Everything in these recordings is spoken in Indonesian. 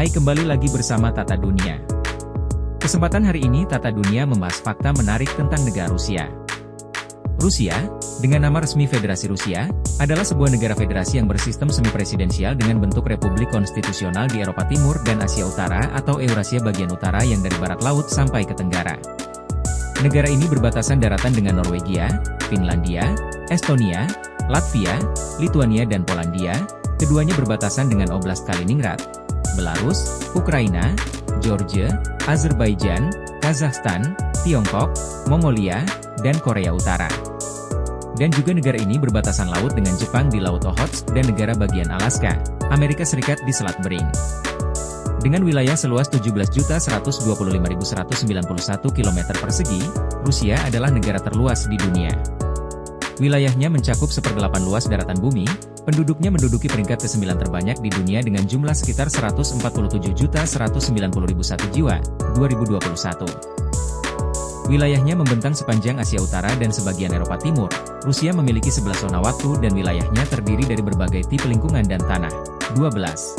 Hai, kembali lagi bersama Tata Dunia. Kesempatan hari ini Tata Dunia membahas fakta menarik tentang negara Rusia. Rusia, dengan nama resmi Federasi Rusia, adalah sebuah negara federasi yang bersistem semi-presidensial dengan bentuk republik konstitusional di Eropa Timur dan Asia Utara atau Eurasia bagian utara yang dari barat laut sampai ke tenggara. Negara ini berbatasan daratan dengan Norwegia, Finlandia, Estonia, Latvia, Lituania dan Polandia. Keduanya berbatasan dengan Oblast Kaliningrad, Belarus, Ukraina, Georgia, Azerbaijan, Kazakhstan, Tiongkok, Mongolia, dan Korea Utara. Dan juga negara ini berbatasan laut dengan Jepang di Laut Okhotsk dan negara bagian Alaska, Amerika Serikat di Selat Bering. Dengan wilayah seluas 17.125.191 km persegi, Rusia adalah negara terluas di dunia. Wilayahnya mencakup 1/8 luas daratan bumi, penduduknya menduduki peringkat ke-9 terbanyak di dunia dengan jumlah sekitar 147.190.001 jiwa, 2021. Wilayahnya membentang sepanjang Asia Utara dan sebagian Eropa Timur. Rusia memiliki 11 zona waktu dan wilayahnya terdiri dari berbagai tipe lingkungan dan tanah. 12.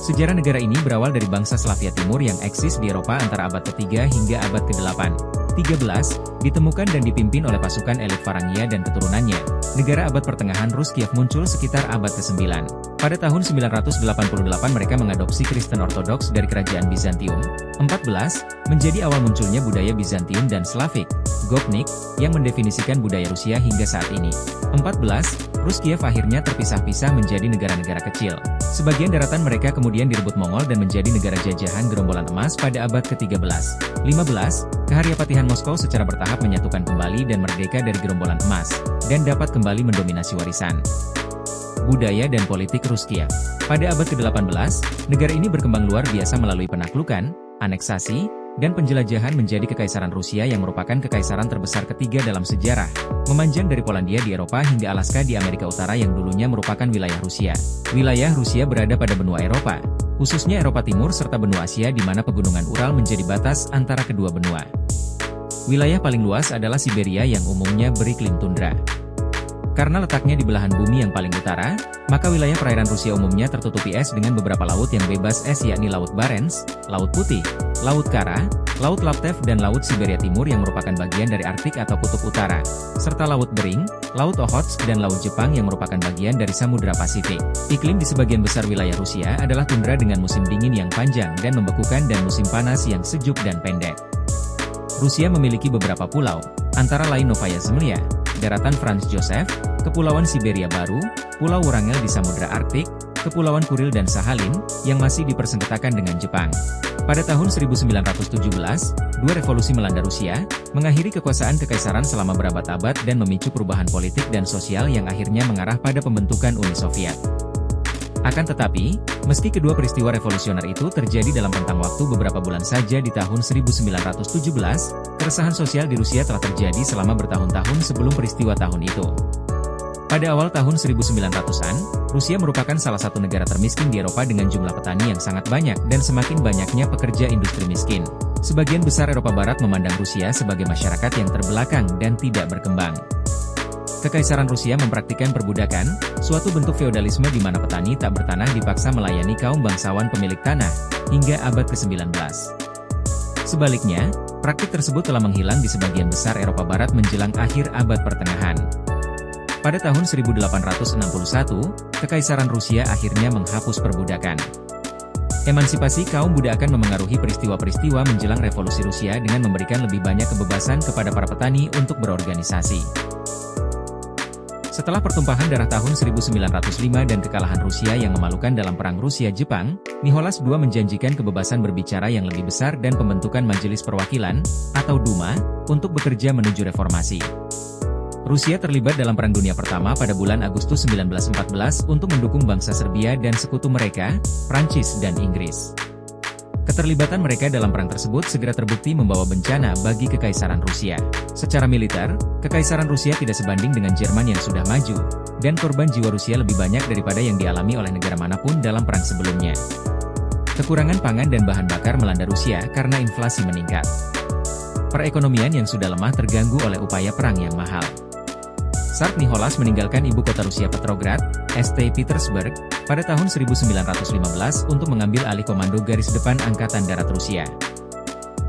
Sejarah negara ini berawal dari bangsa Slavia Timur yang eksis di Eropa antara abad ke-3 hingga abad ke-8. 13. Ditemukan dan dipimpin oleh pasukan elit Varangia dan keturunannya. Negara abad pertengahan Rus Kiev muncul sekitar abad ke-9. Pada tahun 988 mereka mengadopsi Kristen Ortodoks dari kerajaan Bizantium. 14. Menjadi awal munculnya budaya Bizantium dan Slavik, Gopnik, yang mendefinisikan budaya Rusia hingga saat ini. 14. Rus Kiev akhirnya terpisah-pisah menjadi negara-negara kecil. Sebagian daratan mereka kemudian direbut Mongol dan menjadi negara jajahan gerombolan emas pada abad ke-13. 15. Kehariapatihan Moskow secara bertahap menyatukan kembali dan merdeka dari gerombolan emas, dan dapat kembali mendominasi warisan budaya dan politik Rus Kiev. Pada abad ke-18, negara ini berkembang luar biasa melalui penaklukan, aneksasi, dan penjelajahan menjadi Kekaisaran Rusia yang merupakan kekaisaran terbesar ketiga dalam sejarah, memanjang dari Polandia di Eropa hingga Alaska di Amerika Utara yang dulunya merupakan wilayah Rusia. Wilayah Rusia berada pada benua Eropa, khususnya Eropa Timur serta benua Asia di mana pegunungan Ural menjadi batas antara kedua benua. Wilayah paling luas adalah Siberia yang umumnya beriklim tundra. Karena letaknya di belahan bumi yang paling utara, maka wilayah perairan Rusia umumnya tertutupi es dengan beberapa laut yang bebas es yakni Laut Barents, Laut Putih, Laut Kara, Laut Laptev dan Laut Siberia Timur yang merupakan bagian dari Arktik atau Kutub Utara, serta Laut Bering, Laut Okhotsk dan Laut Jepang yang merupakan bagian dari Samudra Pasifik. Iklim di sebagian besar wilayah Rusia adalah tundra dengan musim dingin yang panjang dan membekukan dan musim panas yang sejuk dan pendek. Rusia memiliki beberapa pulau, antara lain Novaya Zemlya, daratan Franz Joseph, Kepulauan Siberia Baru, Pulau Wrangel di Samudra Arktik, Kepulauan Kuril dan Sahalin, yang masih dipersengketakan dengan Jepang. Pada tahun 1917, dua revolusi melanda Rusia, mengakhiri kekuasaan kekaisaran selama berabad-abad dan memicu perubahan politik dan sosial yang akhirnya mengarah pada pembentukan Uni Soviet. Akan tetapi, meski kedua peristiwa revolusioner itu terjadi dalam rentang waktu beberapa bulan saja di tahun 1917, keresahan sosial di Rusia telah terjadi selama bertahun-tahun sebelum peristiwa tahun itu. Pada awal tahun 1900-an, Rusia merupakan salah satu negara termiskin di Eropa dengan jumlah petani yang sangat banyak dan semakin banyaknya pekerja industri miskin. Sebagian besar Eropa Barat memandang Rusia sebagai masyarakat yang terbelakang dan tidak berkembang. Kekaisaran Rusia mempraktikkan perbudakan, suatu bentuk feodalisme di mana petani tak bertanah dipaksa melayani kaum bangsawan pemilik tanah, hingga abad ke-19. Sebaliknya, praktik tersebut telah menghilang di sebagian besar Eropa Barat menjelang akhir abad pertengahan. Pada tahun 1861, Kekaisaran Rusia akhirnya menghapus perbudakan. Emansipasi kaum budak akan memengaruhi peristiwa-peristiwa menjelang revolusi Rusia dengan memberikan lebih banyak kebebasan kepada para petani untuk berorganisasi. Setelah pertumpahan darah tahun 1905 dan kekalahan Rusia yang memalukan dalam Perang Rusia-Jepang, Nicholas II menjanjikan kebebasan berbicara yang lebih besar dan pembentukan Majelis Perwakilan, atau Duma, untuk bekerja menuju reformasi. Rusia terlibat dalam Perang Dunia Pertama pada bulan Agustus 1914 untuk mendukung bangsa Serbia dan sekutu mereka, Prancis dan Inggris. Keterlibatan mereka dalam perang tersebut segera terbukti membawa bencana bagi Kekaisaran Rusia. Secara militer, Kekaisaran Rusia tidak sebanding dengan Jerman yang sudah maju, dan korban jiwa Rusia lebih banyak daripada yang dialami oleh negara manapun dalam perang sebelumnya. Kekurangan pangan dan bahan bakar melanda Rusia karena inflasi meningkat. Perekonomian yang sudah lemah terganggu oleh upaya perang yang mahal. Tsar Nicholas meninggalkan ibu kota Rusia Petrograd, St. Petersburg, pada tahun 1915 untuk mengambil alih komando garis depan Angkatan Darat Rusia.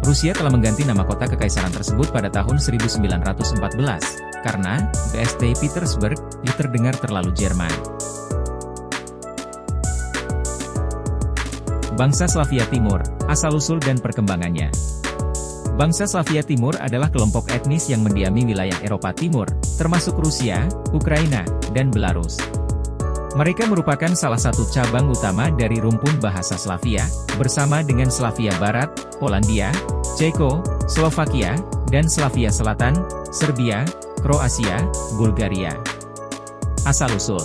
Rusia telah mengganti nama kota kekaisaran tersebut pada tahun 1914, karena St. Petersburg terdengar terlalu Jerman. Bangsa Slavia Timur, asal-usul dan perkembangannya. Bangsa Slavia Timur adalah kelompok etnis yang mendiami wilayah Eropa Timur, termasuk Rusia, Ukraina, dan Belarus. Mereka merupakan salah satu cabang utama dari rumpun bahasa Slavia, bersama dengan Slavia Barat, Polandia, Ceko, Slovakia, dan Slavia Selatan, Serbia, Kroasia, Bulgaria. Asal-usul.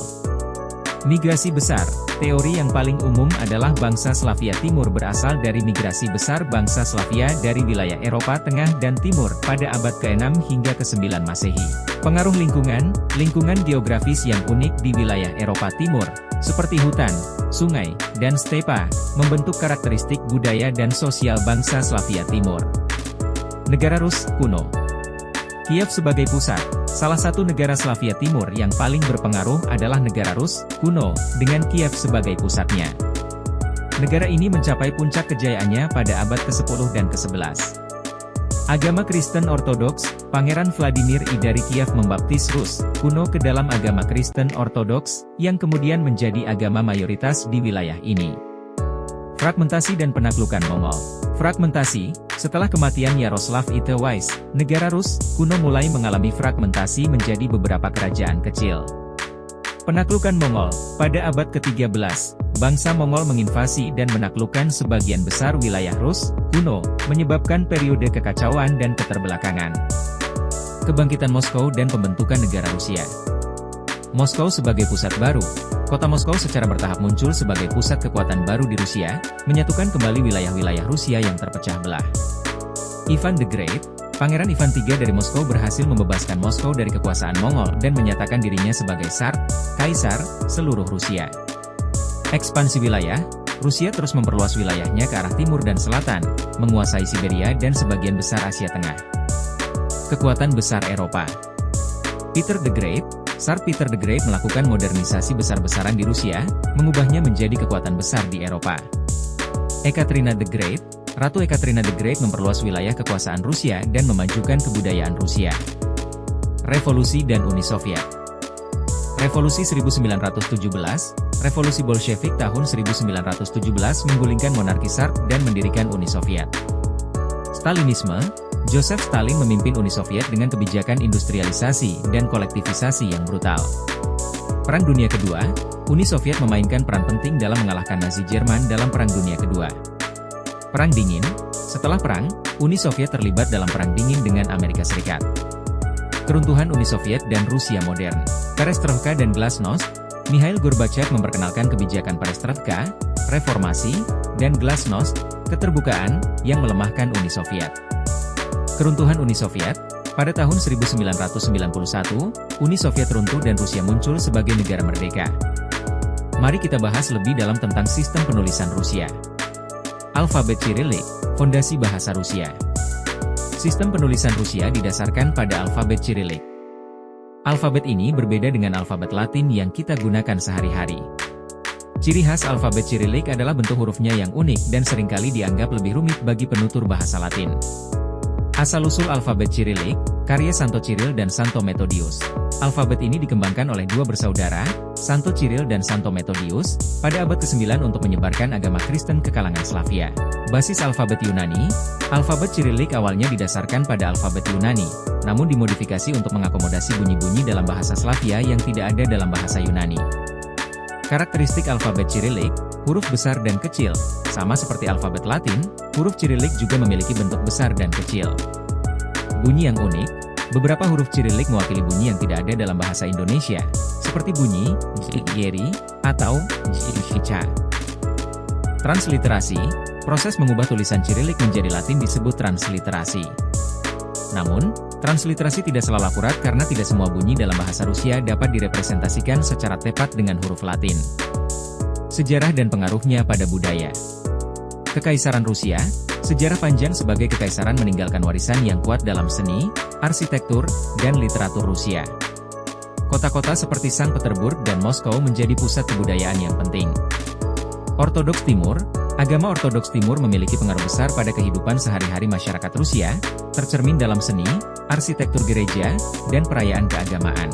Migrasi besar. Teori yang paling umum adalah bangsa Slavia Timur berasal dari migrasi besar bangsa Slavia dari wilayah Eropa Tengah dan Timur pada abad ke-6 hingga ke-9 Masehi. Pengaruh lingkungan geografis yang unik di wilayah Eropa Timur, seperti hutan, sungai, dan stepa, membentuk karakteristik budaya dan sosial bangsa Slavia Timur. Negara Rus kuno. Kiev sebagai pusat. Salah satu negara Slavia Timur yang paling berpengaruh adalah negara Rus kuno, dengan Kiev sebagai pusatnya. Negara ini mencapai puncak kejayaannya pada abad ke-10 dan ke-11. Agama Kristen Ortodoks, Pangeran Vladimir I dari Kiev membaptis Rus kuno ke dalam agama Kristen Ortodoks, yang kemudian menjadi agama mayoritas di wilayah ini. Fragmentasi dan penaklukan Mongol. Fragmentasi. Setelah kematian Yaroslav I Wise, negara Rus kuno mulai mengalami fragmentasi menjadi beberapa kerajaan kecil. Penaklukan Mongol. Pada abad ke-13, bangsa Mongol menginvasi dan menaklukkan sebagian besar wilayah Rus kuno, menyebabkan periode kekacauan dan keterbelakangan. Kebangkitan Moskow dan pembentukan negara Rusia. Moskow sebagai pusat baru. Kota Moskow secara bertahap muncul sebagai pusat kekuatan baru di Rusia, menyatukan kembali wilayah-wilayah Rusia yang terpecah belah. Ivan the Great, Pangeran Ivan III dari Moskow berhasil membebaskan Moskow dari kekuasaan Mongol dan menyatakan dirinya sebagai Kaisar, seluruh Rusia. Ekspansi wilayah, Rusia terus memperluas wilayahnya ke arah timur dan selatan, menguasai Siberia dan sebagian besar Asia Tengah. Kekuatan besar Eropa. Peter the Great, Tsar Peter the Great melakukan modernisasi besar-besaran di Rusia, mengubahnya menjadi kekuatan besar di Eropa. Ekaterina the Great, Ratu Ekaterina the Great memperluas wilayah kekuasaan Rusia dan memajukan kebudayaan Rusia. Revolusi dan Uni Soviet. Revolusi 1917, Revolusi Bolshevik tahun 1917 menggulingkan monarki Tsar dan mendirikan Uni Soviet. Stalinisme. Joseph Stalin memimpin Uni Soviet dengan kebijakan industrialisasi dan kolektivisasi yang brutal. Perang Dunia Kedua, Uni Soviet memainkan peran penting dalam mengalahkan Nazi Jerman dalam Perang Dunia Kedua. Perang Dingin, setelah perang, Uni Soviet terlibat dalam Perang Dingin dengan Amerika Serikat. Keruntuhan Uni Soviet dan Rusia modern. Perestroika dan Glasnost, Mikhail Gorbachev memperkenalkan kebijakan perestroika, reformasi, dan Glasnost, keterbukaan, yang melemahkan Uni Soviet. Keruntuhan Uni Soviet. Pada tahun 1991, Uni Soviet runtuh dan Rusia muncul sebagai negara merdeka. Mari kita bahas lebih dalam tentang sistem penulisan Rusia. Alfabet Cyrillic, fondasi bahasa Rusia. Sistem penulisan Rusia didasarkan pada alfabet Cyrillic. Alfabet ini berbeda dengan alfabet Latin yang kita gunakan sehari-hari. Ciri khas alfabet Cyrillic adalah bentuk hurufnya yang unik dan seringkali dianggap lebih rumit bagi penutur bahasa Latin. Asal-usul alfabet Cyrillic, karya Santo Cyril dan Santo Methodius. Alfabet ini dikembangkan oleh dua bersaudara, Santo Cyril dan Santo Methodius, pada abad ke-9 untuk menyebarkan agama Kristen ke kalangan Slavia. Basis alfabet Yunani. Alfabet Cyrillic awalnya didasarkan pada alfabet Yunani, namun dimodifikasi untuk mengakomodasi bunyi-bunyi dalam bahasa Slavia yang tidak ada dalam bahasa Yunani. Karakteristik alfabet Cyrillic, huruf besar dan kecil. Sama seperti alfabet Latin, huruf Cyrillic juga memiliki bentuk besar dan kecil. Bunyi yang unik, beberapa huruf Cyrillic mewakili bunyi yang tidak ada dalam bahasa Indonesia, seperti bunyi Yeri atau Jicha. Transliterasi, proses mengubah tulisan Cyrillic menjadi Latin disebut transliterasi. Namun, transliterasi tidak selalu akurat karena tidak semua bunyi dalam bahasa Rusia dapat direpresentasikan secara tepat dengan huruf Latin. Sejarah dan pengaruhnya pada budaya. Kekaisaran Rusia, sejarah panjang sebagai kekaisaran meninggalkan warisan yang kuat dalam seni, arsitektur, dan literatur Rusia. Kota-kota seperti Sankt Petersburg dan Moskow menjadi pusat kebudayaan yang penting. Ortodoks Timur, agama Ortodoks Timur memiliki pengaruh besar pada kehidupan sehari-hari masyarakat Rusia, tercermin dalam seni, arsitektur gereja, dan perayaan keagamaan.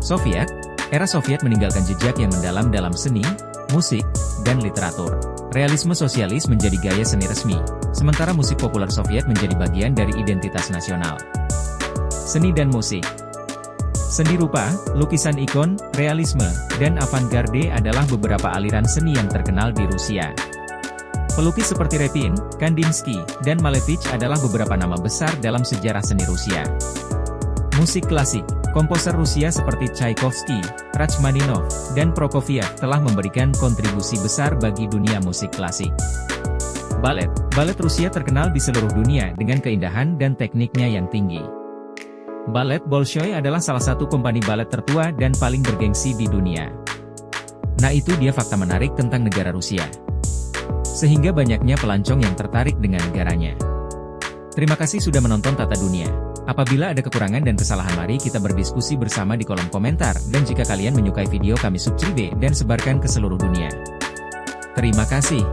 Soviet, era Soviet meninggalkan jejak yang mendalam dalam seni, musik, dan literatur. Realisme sosialis menjadi gaya seni resmi, sementara musik populer Soviet menjadi bagian dari identitas nasional. Seni dan musik. Seni rupa, lukisan ikon, realisme, dan avant-garde adalah beberapa aliran seni yang terkenal di Rusia. Pelukis seperti Repin, Kandinsky, dan Malevich adalah beberapa nama besar dalam sejarah seni Rusia. Musik klasik. Komposer Rusia seperti Tchaikovsky, Rachmaninov, dan Prokofiev telah memberikan kontribusi besar bagi dunia musik klasik. Balet. Balet Rusia terkenal di seluruh dunia dengan keindahan dan tekniknya yang tinggi. Balet Bolshoi adalah salah satu kompani balet tertua dan paling bergengsi di dunia. Nah, itu dia fakta menarik tentang negara Rusia. Sehingga banyaknya pelancong yang tertarik dengan negaranya. Terima kasih sudah menonton Tata Dunia. Apabila ada kekurangan dan kesalahan, mari kita berdiskusi bersama di kolom komentar, dan jika kalian menyukai video kami, subscribe dan sebarkan ke seluruh dunia. Terima kasih.